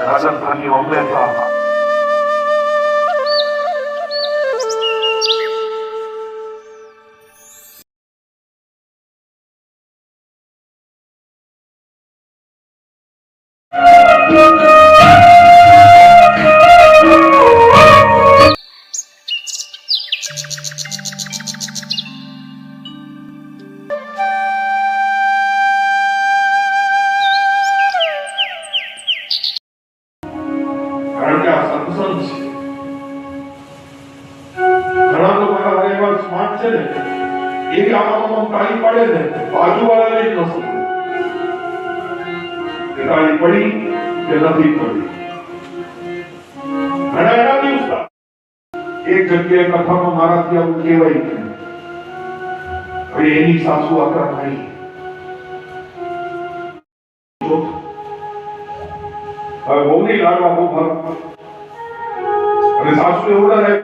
રાજસ્થાની હંમેશા એક જગ્યાએ કથામાં મારાથી આવું કહેવાય છે, હવે એની સાસુ આકરા નહીં. હવે બહુની લાડવા બહુ ફરક અને સાસુ એવડા રહે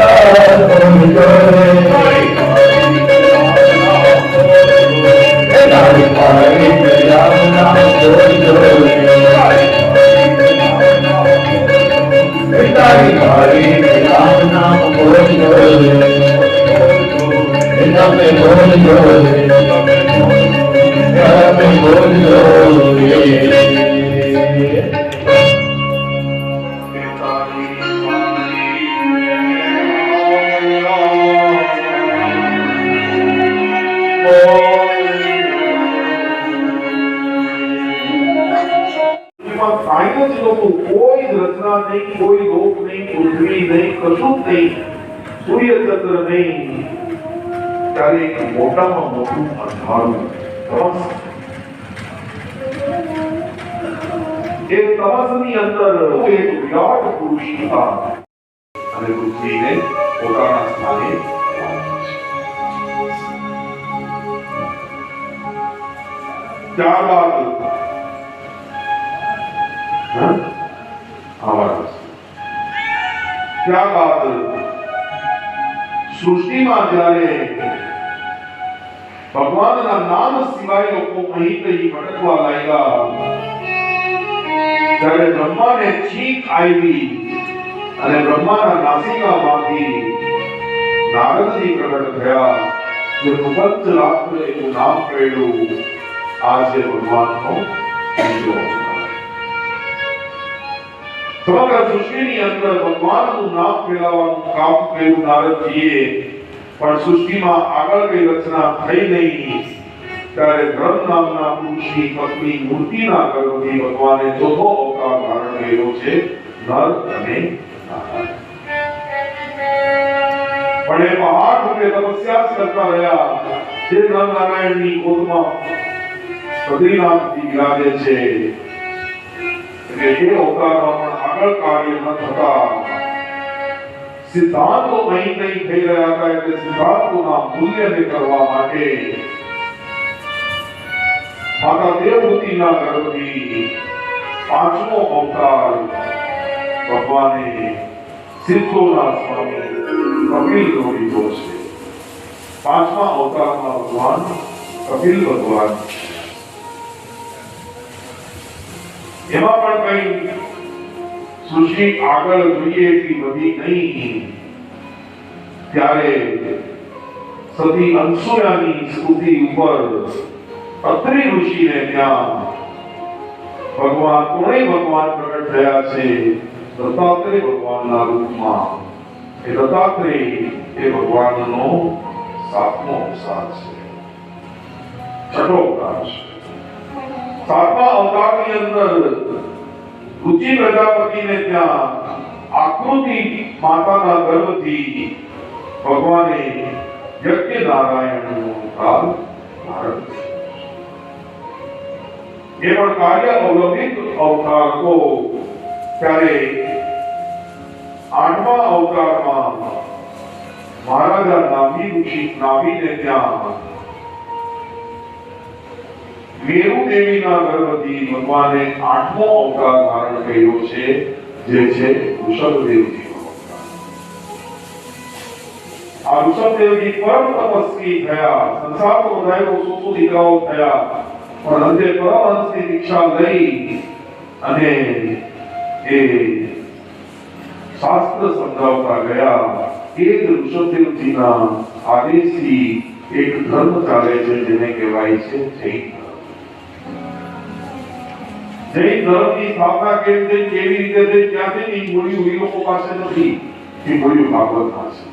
Hare કોઈ રચના નહીં, કોઈ લોક નહીં, પૃથ્વી નહીં, કશું જ નહીં, સૂર્યચંદ્ર નહીં, ત્યારે એક મોટામાં મોટું અંધારું એ તમસની અંદર એક વિરાટ પુરુષ હતા અને પૃથ્વીને પોતાના સ્થાને ત્યારબાદ ત્યારબાદ સૃષ્ટિમાં જ્યારે ભગવાનના નામ સિવાય લોકો અહીં તહીં ભટકવા લાગ્યા ત્યારે બ્રહ્માને છીંક આવી અને બ્રહ્માના નાસિકામાંથી નારદજી પ્રગટ થયા જે મુપત્ત રાત્રે એવું નામ કહ્યું આજે ભગવાનનો બીજો સમગ્ર સૃષ્ટિની અંદર ભગવાનનું નામ ફેલાવવાનું કામ કર્યું નારદજીએ પણ સૃષ્ટિમાં આગળ કઈ રચના થઈ નહીં ત્યારે ધર્મ નામના પુરુષની પત્ની મૂર્તિના ગર્ભથી ભગવાને ચોથો અવતાર ધારણ કર્યો છે નર અને નારાયણ પણ એ પહાડ રૂપે તપસ્યા કરતા રહ્યા જે નર નારાયણની ગોદમાં બદ્રીનાથજી બિરાજે છે એ અવતારમાં પણ આગળ કાર્ય ન થતા સિદ્ધાંતો અહીં નહીં થઈ રહ્યા હતા એટલે સિદ્ધાંતોના મૂલ્યને કરવા માટે માતા દેવહૂતિના ગર્ભથી પાંચમો અવતાર ભગવાને સિદ્ધોના સ્વામી કપિલનો લીધો છે. પાંચમા અવતારમાં ભગવાન કપિલ ભગવાન એમાં પણ કઈ સૃષ્ટિ આગળ જોઈએ એટલી બધી નહીં ત્યારે સતી અનસુયાની સ્તુતિ ઉપર અત્રિ ઋષિને ત્યાં ભગવાન ત્રણેય ભગવાન પ્રગટ થયા છે દત્તાત્રેય ભગવાનના રૂપમાં. એ દત્તાત્રેય એ ભગવાનનો સાતમો અવતાર છે, છઠ્ઠો અવતાર છે. સાતમા અવતારની અંદર રુચિ પ્રજાપતિને ત્યાં આકૃતિ માતાના ગર્ભથી ભગવાને યજ્ઞ નારાયણનો અવતાર ધારણ કર્યો. એ પણ કાર્ય અવલંબિત અવતાર તો ત્યારે આઠમા અવતારમાં મહારાજા નાભી ઋષિ નાભીને ત્યાં મેરુ દેવીના ગર્ભથી ભગવાને આઠમો અવતાર ધારણ કર્યો છે જે છે ઋષભદેવજીનો અવતાર. આ ઋષભદેવજી પરમ તપસ્વી થયા, સંસારનો બધાયનો સુસુ દીકરાઓ થયા પણ અંતે પરમહંસની દીક્ષા લઈ અને એ શાસ્ત્ર સમજાવતા ગયા. એ જ ઋષભદેવજીના આદેશથી એક ધર્મ ચાલે છે જેને કહેવાય છે જૈન જૈન ધર્મની સ્થાપના કેમ થઈ, કેવી રીતે થઈ, ક્યાંથી ની મૂળ્યું એ લોકો પાસે નથી, એ મૂળ્યું ભાગવતમાં છે.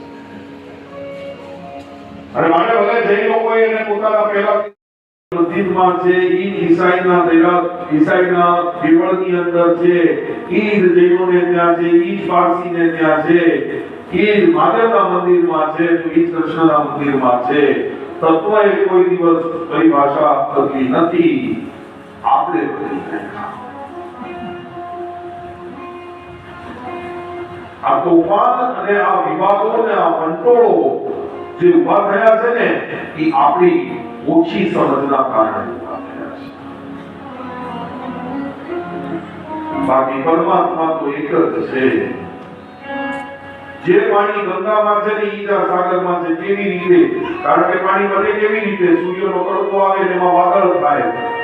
અને માટે ભલે જૈન લોકોએ એને પોતાના પહેલા મસ્જિદમાં છે, ઈદ ઈસાઈના કેવળની અંદર છે, ઈદ જૈનોને ત્યાં છે, ઈદ પારસીને ત્યાં છે, ઈદ મહાદેવના મંદિરમાં છે, તો ઈદ કૃષ્ણના મંદિરમાં છે. તત્વએ કોઈ દિવસ પરિભાષા થતી નથી, આપણે કરી નાખ્યા. આ તોફાન અને આ વિવાદો અને આ વંટોળો જે ઉભા થયા છે ને એ આપણી ઓછી સમજના કારણે ઉભા થયા છે. બાકી પરમાત્મા તો એક જ છે. જે પાણી ગંગામાં છે ને ઈ જ આ સાગરમાં છે. કેવી રીતે? કારણ કે પાણી બને કેવી રીતે? સૂર્યનો તડકો આવે ને એમાં વાદળ થાય